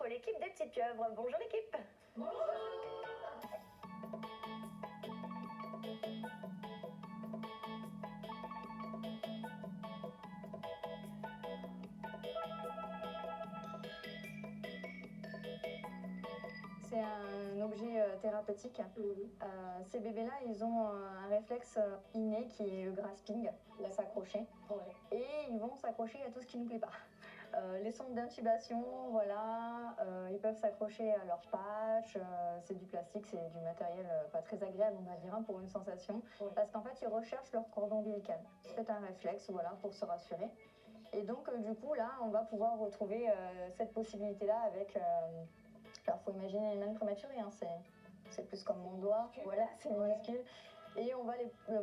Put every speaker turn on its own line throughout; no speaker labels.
rencontre l'équipe des petites pieuvres. Bonjour l'équipe.
C'est un objet thérapeutique. Ces bébés-là, ils ont un réflexe inné qui est le grasping, s'accrocher. Et ils vont s'accrocher à tout ce qui ne nous plaît pas. Les sondes d'intubation, voilà, ils peuvent s'accrocher à leur patch. C'est du plastique, c'est du matériel pas très agréable, on va dire, hein, pour une sensation. Parce qu'en fait, ils recherchent leur cordon ombilical. C'est un réflexe, voilà, pour se rassurer. Et donc, du coup, là, on va pouvoir retrouver cette possibilité-là avec... Alors, il faut imaginer une main prématurée, hein, c'est plus comme mon doigt, voilà, c'est minuscule. Et on va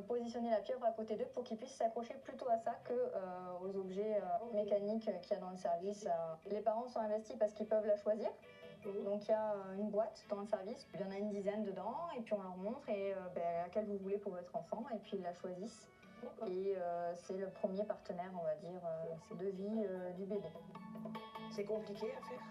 positionner la pieuvre à côté d'eux pour qu'ils puissent s'accrocher plutôt à ça que aux objets mécaniques qu'il y a dans le service. Les parents sont investis parce qu'ils peuvent la choisir. Donc il y a une boîte dans le service, il y en a une dizaine dedans, et puis on leur montre laquelle vous voulez pour votre enfant, et puis ils la choisissent. Et c'est le premier partenaire, on va dire, de vie du bébé.
C'est compliqué à faire?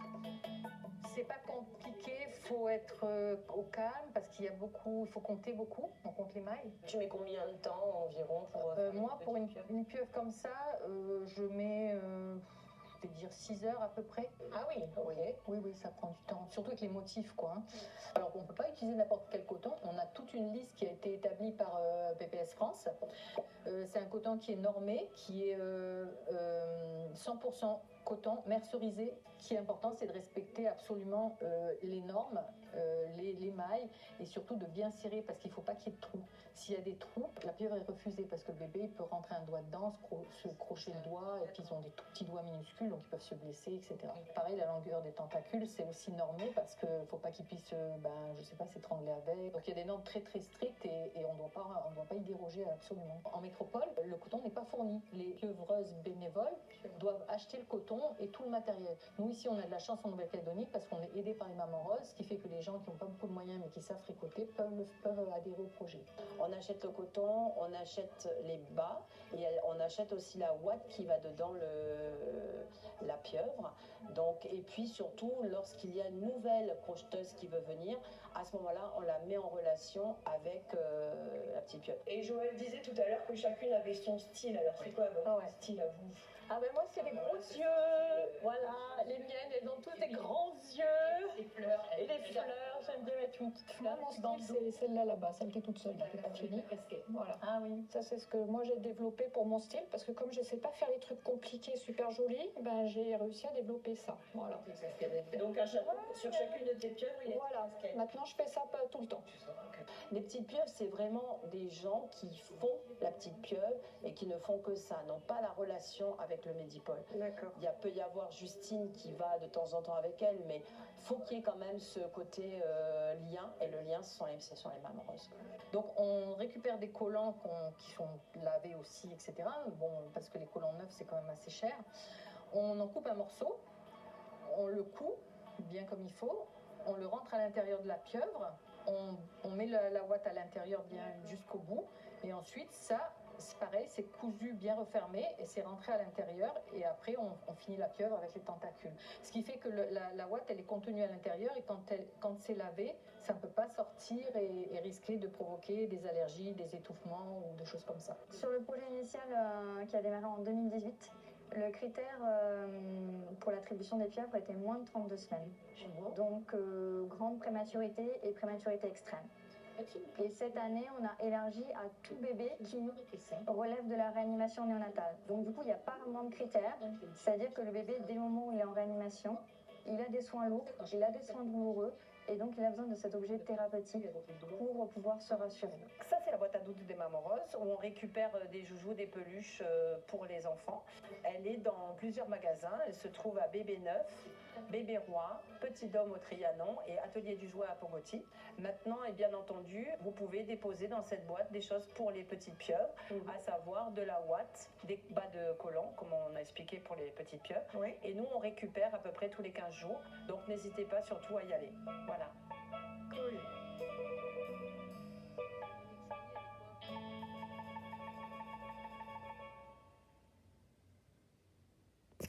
C'est pas compliqué, faut être au calme parce qu'il y a beaucoup, il faut compter beaucoup, on compte les mailles.
Tu mets combien de temps environ pour
moi, pour une pieuvre comme ça, je mets, je vais dire 6 heures à peu près.
Ah oui, ok.
Oui, ça prend du temps, surtout avec les motifs, quoi. Hein. Alors, on peut pas utiliser n'importe quel coton. On a toute une liste qui a été établie par PPS France. C'est un coton qui est normé, qui est 100% coton mercerisé. Ce qui est important, c'est de respecter absolument les normes, les mailles, et surtout de bien serrer parce qu'il ne faut pas qu'il y ait de trous. S'il y a des trous, la pieuvre est refusée parce que le bébé il peut rentrer un doigt dedans, se crocher le doigt, et puis ils ont des tout petits doigts minuscules, donc ils peuvent se blesser, etc. Pareil, la longueur des tentacules, c'est aussi normé parce qu'il ne faut pas qu'ils puissent, je sais pas, s'étrangler avec. Donc il y a des normes très très strictes et on ne doit pas y déroger absolument. En métropole, le coton n'est pas fourni. Les pieuvres bénévoles doivent acheter le coton et tout le matériel. Nous ici, on a de la chance en Nouvelle-Calédonie parce qu'on est aidé par les mamans roses, ce qui fait que les gens qui n'ont pas beaucoup de moyens mais qui savent tricoter peuvent adhérer au projet.
On achète le coton, on achète les bas et on achète aussi la ouate qui va dedans la pieuvre. Donc, et puis surtout, lorsqu'il y a une nouvelle crocheteuse qui veut venir, à ce moment-là, on la met en relation avec la petite pieuvre.
Et Joël disait tout à l'heure que chacune avait son style. Alors c'est quoi votre style à vous?
Ah ben moi c'est les gros yeux, voilà, les miennes elles ont tous des grands yeux,
Les fleurs.
et les fleurs, j'aime bien mettre une petite fleur.
Moi, mon style, c'est celle-là là-bas, celle qui est toute seule, qui n'est pas finie. Voilà.
Ah oui.
Ça, c'est ce que moi j'ai développé pour mon style, parce que comme je ne sais pas faire les trucs compliqués, super jolis, ben, j'ai réussi à développer ça. Voilà.
Donc sur chacune de tes pieuvres, il y a
Voilà. Maintenant, je fais ça pas tout le temps.
Les petites pieuvres, c'est vraiment des gens qui font la petite pieuvre et qui ne font que ça, n'ont pas la relation avec le Medipol.
D'accord.
Il peut y avoir Justine qui va de temps en temps avec elle, mais faut qu'il y ait quand même ce côté lien, et le lien, ce sont les mamans roses.
Donc on récupère des collants qui sont lavés aussi, etc. Bon, parce que les collants neufs, c'est quand même assez cher. On en coupe un morceau, on le coud bien comme il faut, on le rentre à l'intérieur de la pieuvre, on met la ouate à l'intérieur bien jusqu'au bout, et ensuite ça, c'est pareil, c'est cousu bien refermé et c'est rentré à l'intérieur, et après on finit la pieuvre avec les tentacules. Ce qui fait que la ouate elle est contenue à l'intérieur, et quand c'est lavé, ça ne peut pas sortir et risquer de provoquer des allergies, des étouffements ou des choses comme ça.
Sur le projet initial qui a démarré en 2018, le critère pour l'attribution des pieuvres était moins de 32 semaines. Donc grande prématurité et prématurité extrême. Et cette année, on a élargi à tout bébé qui relève de la réanimation néonatale. Donc du coup, il n'y a pas vraiment de critères. C'est-à-dire que le bébé, dès le moment où il est en réanimation, il a des soins lourds, il a des soins douloureux, et donc il a besoin de cet objet thérapeutique pour pouvoir se rassurer.
Ça, c'est la boîte à doudou des mamans roses où on récupère des joujoux, des peluches pour les enfants. Elle est dans plusieurs magasins. Elle se trouve à Bébé Neuf, Bébé Roi, Petit Dôme au Trianon et Atelier du Jouet à Pogoti. Maintenant, et bien entendu, vous pouvez déposer dans cette boîte des choses pour les petites pieuvres, à savoir de la ouate, des bas de collants, comme on a expliqué pour les petites pieuvres.
Oui.
Et nous, on récupère à peu près tous les 15 jours. Donc, n'hésitez pas surtout à y aller. Voilà.
Cool.